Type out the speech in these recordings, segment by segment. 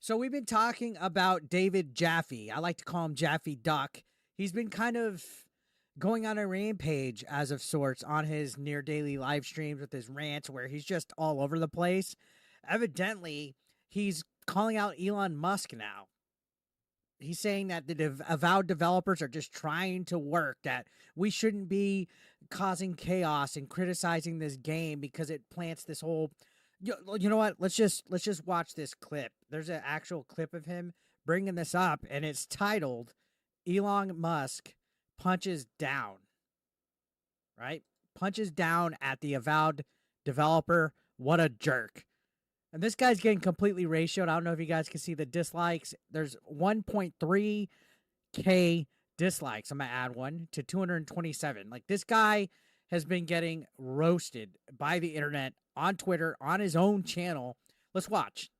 So we've been talking about David Jaffe. I like to call him Jaffe Duck. He's been kind of going on a rampage as of sorts on his near daily live streams with his rants where he's just all over the place. Evidently, he's calling out Elon Musk now. He's saying that the Avowed developers are just trying to work, that we shouldn't be causing chaos and criticizing this game because it plants this whole. You know what? Let's just watch this clip. There's an actual clip of him bringing this up, and it's titled "Elon Musk punches down." Right? Punches down at the Avowed developer. What a jerk. And this guy's getting completely ratioed. I don't know if you guys can see the dislikes. There's 1.3K dislikes. I'm going to add one to 227. Like, this guy has been getting roasted by the internet, on Twitter, on his own channel. Let's watch.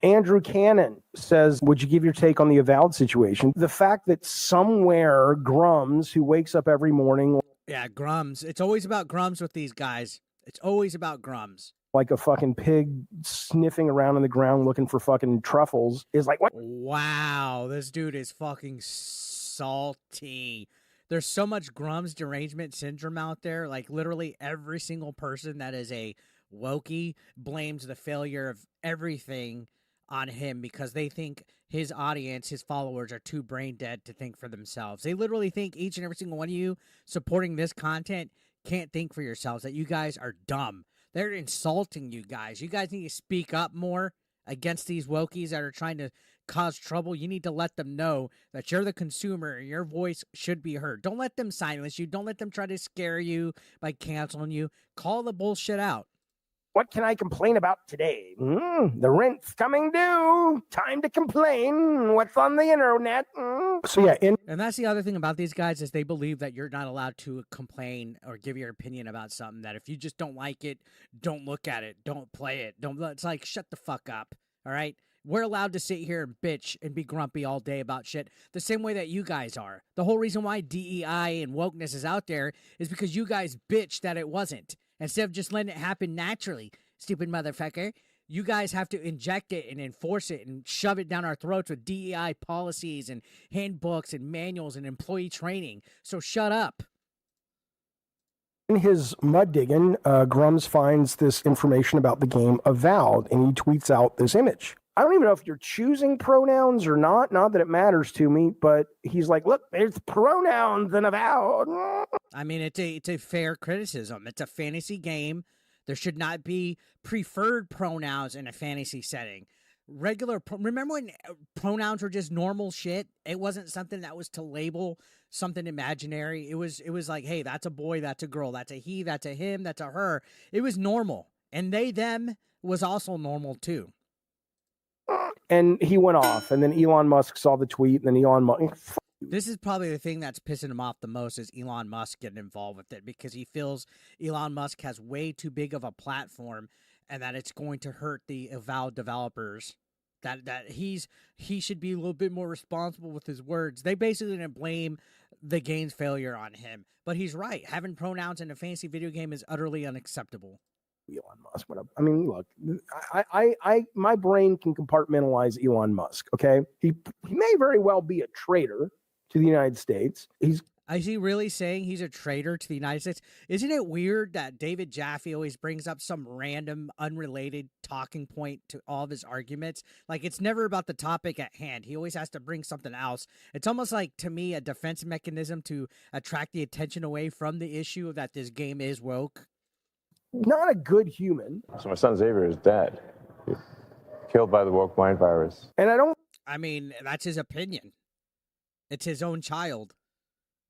Andrew Cannon says, would you give your take on the Avowed situation? The fact that somewhere Grums, who wakes up every morning. Yeah, Grums. It's always about Grums with these guys. It's always about Grums. Like a fucking pig sniffing around on the ground looking for fucking truffles is like, what? Wow, this dude is fucking salty. There's so much Grums derangement syndrome out there. Like, literally every single person that is a Wokey blames the failure of everything on him because they think his audience, his followers, are too brain dead to think for themselves. They literally think each and every single one of you supporting this content can't think for yourselves, that you guys are dumb. They're insulting you guys. You guys need to speak up more against these wokies that are trying to cause trouble. You need to let them know that you're the consumer and your voice should be heard. Don't let them silence you. Don't let them try to scare you by canceling you. Call the bullshit out. What can I complain about today? The rent's coming due. Time to complain. What's on the internet? So yeah, and that's the other thing about these guys is they believe that you're not allowed to complain or give your opinion about something. That if you just don't like it, don't look at it, don't play it, don't. It's like, shut the fuck up. All right, we're allowed to sit here and bitch and be grumpy all day about shit the same way that you guys are. The whole reason why DEI and wokeness is out there is because you guys bitch that it wasn't. Instead of just letting it happen naturally, stupid motherfucker, you guys have to inject it and enforce it and shove it down our throats with DEI policies and handbooks and manuals and employee training. So shut up. In his mud digging, Grums finds this information about the game Avowed, and he tweets out this image. I don't even know if you're choosing pronouns or not. Not that it matters to me, but he's like, look, there's pronouns in Avowed. I mean, it's a fair criticism. It's a fantasy game. There should not be preferred pronouns in a fantasy setting. Remember when pronouns were just normal shit? It wasn't something that was to label something imaginary. It was like, hey, that's a boy, that's a girl, that's a he, that's a him, that's a her. It was normal. And they, them was also normal too. And he went off, and then Elon Musk saw the tweet, and then Elon Musk. This is probably the thing that's pissing him off the most is Elon Musk getting involved with it because he feels Elon Musk has way too big of a platform and that it's going to hurt the Avowed developers. That he should be a little bit more responsible with his words. They basically didn't blame the game's failure on him. But he's right. Having pronouns in a fantasy video game is utterly unacceptable. Elon Musk. I mean, look, my brain can compartmentalize Elon Musk. Okay, he may very well be a traitor to the United States. Is he really saying he's a traitor to the United States? Isn't it weird that David Jaffe always brings up some random, unrelated talking point to all of his arguments? Like, it's never about the topic at hand. He always has to bring something else. It's almost like, to me, a defense mechanism to attract the attention away from the issue that this game is woke. Not a good human. So my son Xavier is dead. He's killed by the woke mind virus. And I mean, that's his opinion. It's his own child.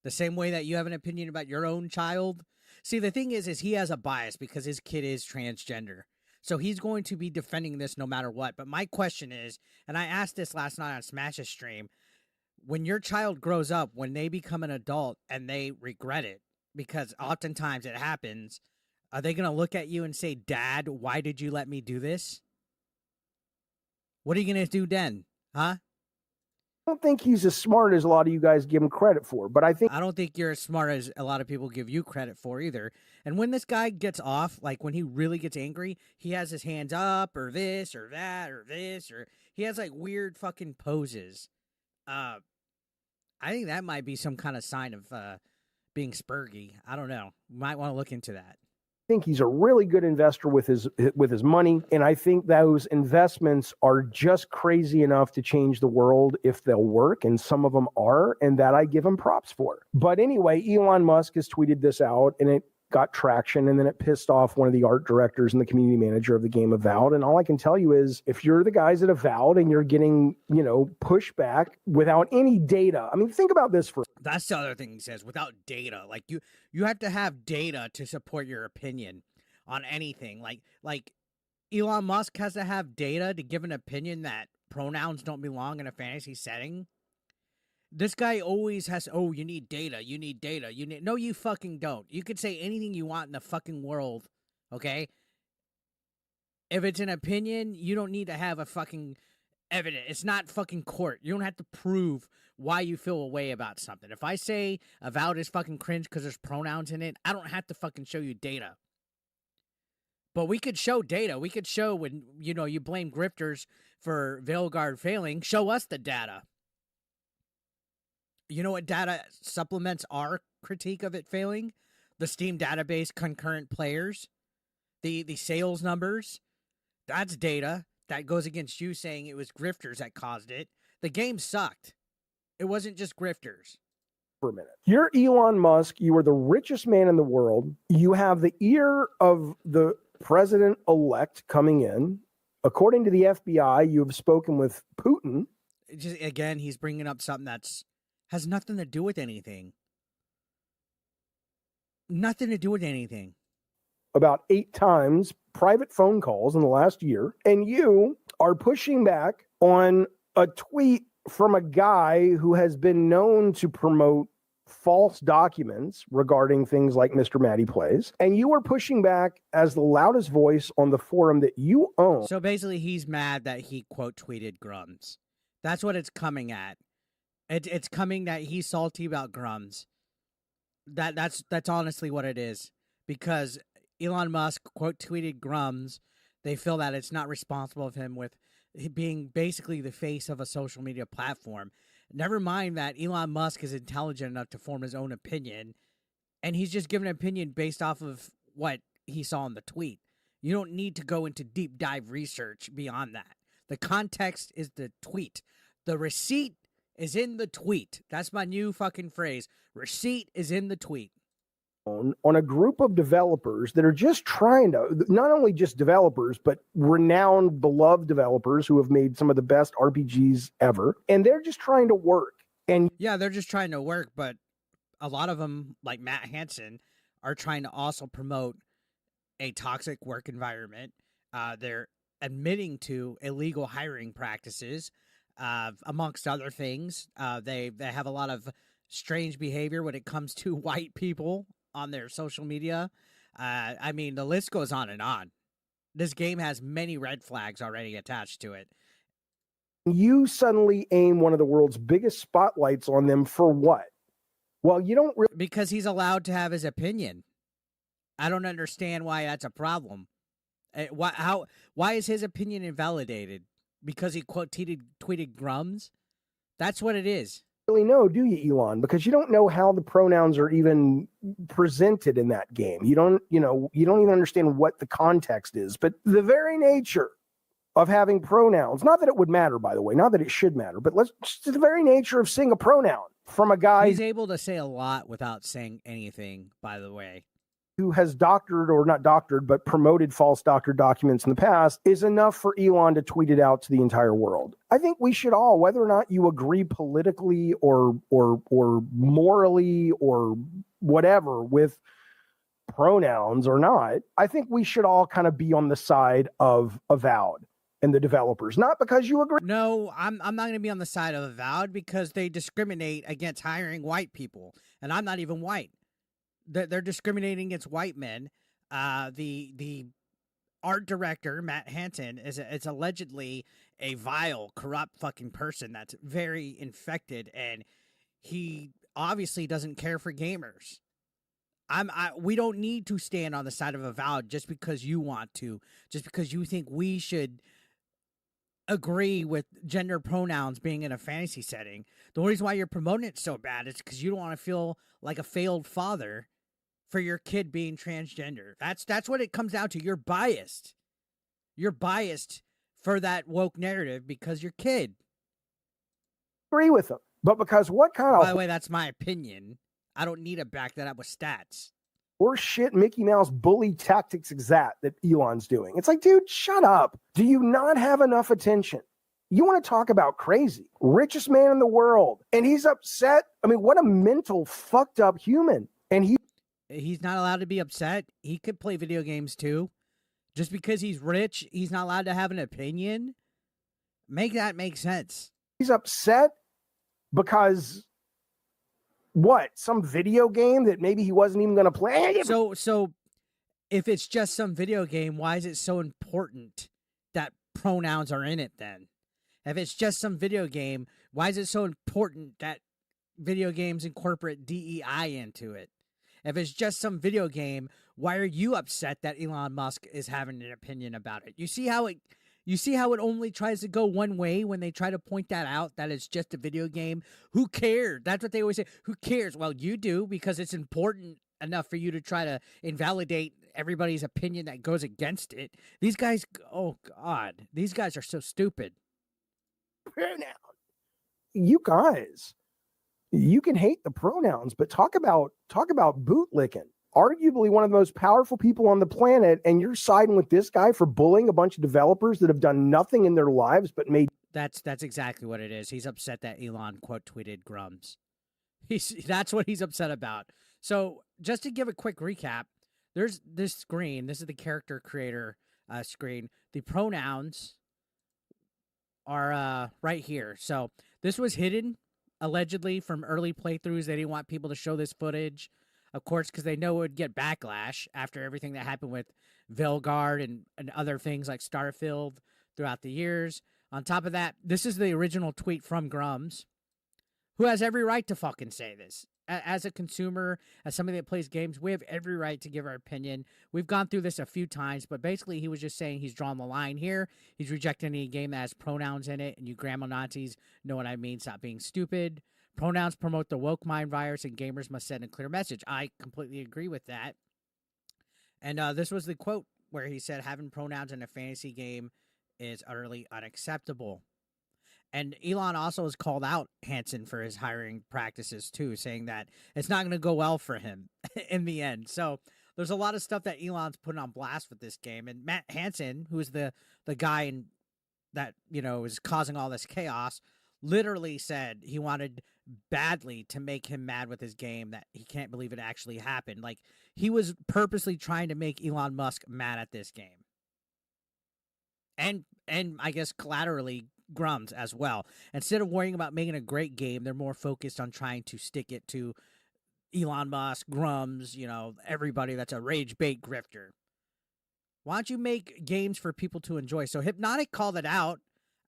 The same way that you have an opinion about your own child. See, the thing is he has a bias because his kid is transgender. So he's going to be defending this no matter what. But my question is, and I asked this last night on Smash's stream, when your child grows up, when they become an adult and they regret it, because oftentimes it happens, are they going to look at you and say, Dad, why did you let me do this? What are you going to do then? Huh? don't think he's as smart as a lot of you guys give him credit for, but I think I don't think you're as smart as a lot of people give you credit for either. And when this guy gets off, like when he really gets angry, he has his hands up or this or that or this, or he has like weird fucking poses. I think that might be some kind of sign of being spurgy. I don't know. Might want to look into that. think he's a really good investor with his money, and I think those investments are just crazy enough to change the world if they'll work, and some of them are, and that I give him props for. But anyway, Elon Musk has tweeted this out, and it got traction, and then it pissed off one of the art directors and the community manager of the game Avowed. And all I can tell you is, if you're the guys at Avowed and you're getting, pushback without any data, I mean, think about this for. That's the other thing he says, without data. Like you have to have data to support your opinion on anything. Like Elon Musk has to have data to give an opinion that pronouns don't belong in a fantasy setting. This guy always has, you need data, no, you fucking don't. You could say anything you want in the fucking world, okay? If it's an opinion, you don't need to have a fucking evidence. It's not fucking court. You don't have to prove why you feel a way about something. If I say Avowed is fucking cringe because there's pronouns in it, I don't have to fucking show you data. But we could show data. We could show when, you blame grifters for Veilguard failing, show us the data. You know what data supplements our critique of it failing? The Steam database concurrent players, the sales numbers. That's data that goes against you saying it was grifters that caused it. The game sucked. It wasn't just grifters. For a minute. You're Elon Musk. You are the richest man in the world. You have the ear of the president-elect coming in. According to the FBI, you have spoken with Putin. Again, he's bringing up something that's has nothing to do with anything. Nothing to do with anything. About 8 times private phone calls in the last year. And you are pushing back on a tweet from a guy who has been known to promote false documents regarding things like Mr. Matty Plays. And you are pushing back as the loudest voice on the forum that you own. So basically, he's mad that he quote tweeted Grums. That's what it's coming at. It's coming that he's salty about Grums. That's honestly what it is. Because Elon Musk quote tweeted Grums, they feel that it's not responsible of him with being basically the face of a social media platform. Never mind that Elon Musk is intelligent enough to form his own opinion, and he's just giving an opinion based off of what he saw in the tweet. You don't need to go into deep dive research beyond that. The context is the tweet. The receipt is in the tweet. That's my new fucking phrase. Receipt is in the tweet. On a group of developers that are just trying to, not only just developers, but renowned, beloved developers who have made some of the best RPGs ever. And they're just trying to work. And yeah, they're just trying to work, but a lot of them, like Matt Hansen, are trying to also promote a toxic work environment. They're admitting to illegal hiring practices, amongst other things. They have a lot of strange behavior when it comes to white people on their social media. I mean, the list goes on and on. This game has many red flags already attached to it. You suddenly aim one of the world's biggest spotlights on them for what? Well, you don't really... Because he's allowed to have his opinion. I don't understand why that's a problem. Why is his opinion invalidated? Because he quote tweeted Grums? That's what it is. Really know, do you, Elon? Because you don't know how the pronouns are even presented in that game. You don't even understand what the context is. But the very nature of having pronouns, not that it would matter, by the way, not that it should matter, but just the very nature of seeing a pronoun from a guy. He's able to say a lot without saying anything, by the way. Who has doctored, or not doctored, but promoted false doctored documents in the past, is enough for Elon to tweet it out to the entire world. I think we should all, whether or not you agree politically or morally or whatever with pronouns or not, I think we should all kind of be on the side of Avowed and the developers. Not because you agree. No, I'm not going to be on the side of Avowed because they discriminate against hiring white people, and I'm not even white. They're discriminating against white men. The art director, Matt Hansen, is allegedly a vile, corrupt fucking person that's very infected, and he obviously doesn't care for gamers. We don't need to stand on the side of Avowed just because you want to, just because you think we should agree with gender pronouns being in a fantasy setting. The only reason why you're promoting it so bad is because you don't want to feel like a failed father for your kid being transgender. That's what it comes down to. You're biased. You're biased for that woke narrative because your kid. Agree with them, but because what kind of? By the way, that's my opinion. I don't need to back that up with stats. Or shit Mickey Mouse bully tactics is that Elon's doing? It's like, dude, shut up. Do you not have enough attention? You want to talk about crazy? Richest man in the world. And he's upset. I mean, what a mental fucked up human. And he's not allowed to be upset. He could play video games too. Just because he's rich, he's not allowed to have an opinion. Make that make sense. He's upset because what? Some video game that maybe he wasn't even going to play? So if it's just some video game, why is it so important that pronouns are in it then? If it's just some video game, why is it so important that video games incorporate DEI into it? If it's just some video game, why are you upset that Elon Musk is having an opinion about it? You see how it only tries to go one way when they try to point that out, that it's just a video game? Who cares? That's what they always say. Who cares? Well, you do, because it's important enough for you to try to invalidate everybody's opinion that goes against it. These guys, oh God, these guys are so stupid. You guys, you can hate the pronouns, but talk about bootlicking. Arguably one of the most powerful people on the planet, and you're siding with this guy for bullying a bunch of developers that have done nothing in their lives but made. That's exactly what it is. He's upset that Elon quote tweeted Grums. That's what he's upset about. So just to give a quick recap, there's this screen. This is the character creator screen. The pronouns are right here. So this was hidden allegedly from early playthroughs. They didn't want people to show this footage, of course, because they know it would get backlash after everything that happened with Veilguard and other things like Starfield throughout the years. On top of that, this is the original tweet from Grums, who has every right to fucking say this. As a consumer, as somebody that plays games, we have every right to give our opinion. We've gone through this a few times, but basically he was just saying he's drawn the line here. He's rejecting any game that has pronouns in it, and you grandma Nazis know what I mean. Stop being stupid. Pronouns promote the woke mind virus, and gamers must send a clear message. I completely agree with that. And this was the quote where he said, having pronouns in a fantasy game is utterly unacceptable. And Elon also has called out Hansen for his hiring practices too, saying that it's not going to go well for him in the end. So there's a lot of stuff that Elon's putting on blast with this game. And Matt Hansen, who's the guy that, you know, is causing all this chaos, literally said he wanted badly to make him mad with his game, that he can't believe it actually happened. Like, he was purposely trying to make Elon Musk mad at this game. And I guess collaterally Grums as well. Instead of worrying about making a great game, they're more focused on trying to stick it to Elon Musk, Grums, you know, everybody that's a rage bait grifter. Why don't you make games for people to enjoy? So Hypnotic called it out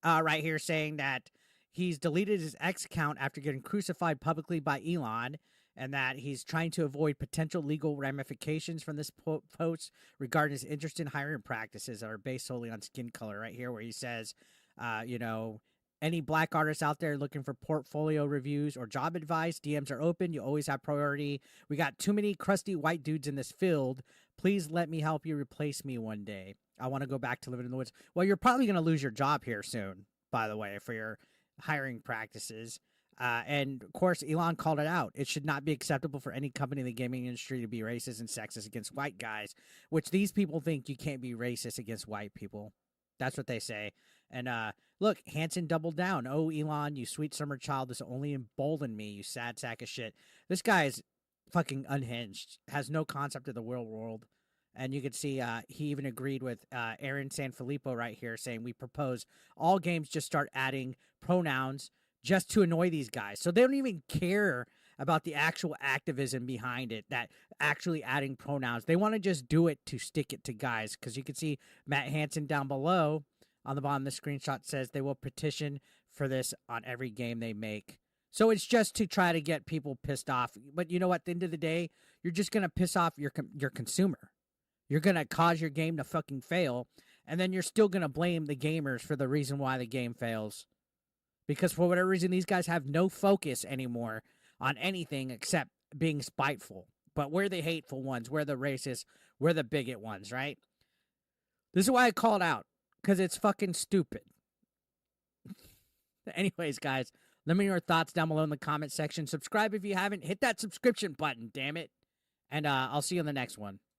right here, saying that he's deleted his X account after getting crucified publicly by Elon, and that he's trying to avoid potential legal ramifications from this post regarding his interest in hiring practices that are based solely on skin color. Right here where he says, you know, any black artists out there looking for portfolio reviews or job advice, DMs are open. You always have priority. We got too many crusty white dudes in this field. Please let me help you replace me one day. I want to go back to living in the woods. Well, you're probably going to lose your job here soon, by the way, for your hiring practices. And of course, Elon called it out. It should not be acceptable for any company in the gaming industry to be racist and sexist against white guys, which these people think you can't be racist against white people. That's what they say. And look, Hansen doubled down. Oh, Elon, you sweet summer child, this only emboldened me, you sad sack of shit. This guy is fucking unhinged, has no concept of the real world. And you can see he even agreed with Aaron Sanfilippo right here, saying we propose all games just start adding pronouns just to annoy these guys. So they don't even care about the actual activism behind it, that actually adding pronouns. They want to just do it to stick it to guys, because you can see Matt Hansen down below on the bottom of the screenshot says they will petition for this on every game they make. So it's just to try to get people pissed off. But you know, at the end of the day, you're just going to piss off your consumer. You're going to cause your game to fucking fail, and then you're still going to blame the gamers for the reason why the game fails. Because for whatever reason, these guys have no focus anymore on anything except being spiteful. But we're the hateful ones. We're the racist. We're the bigot ones, right? This is why I called out, because it's fucking stupid. Anyways, guys, let me know your thoughts down below in the comment section. Subscribe if you haven't. Hit that subscription button, damn it. And I'll see you in the next one.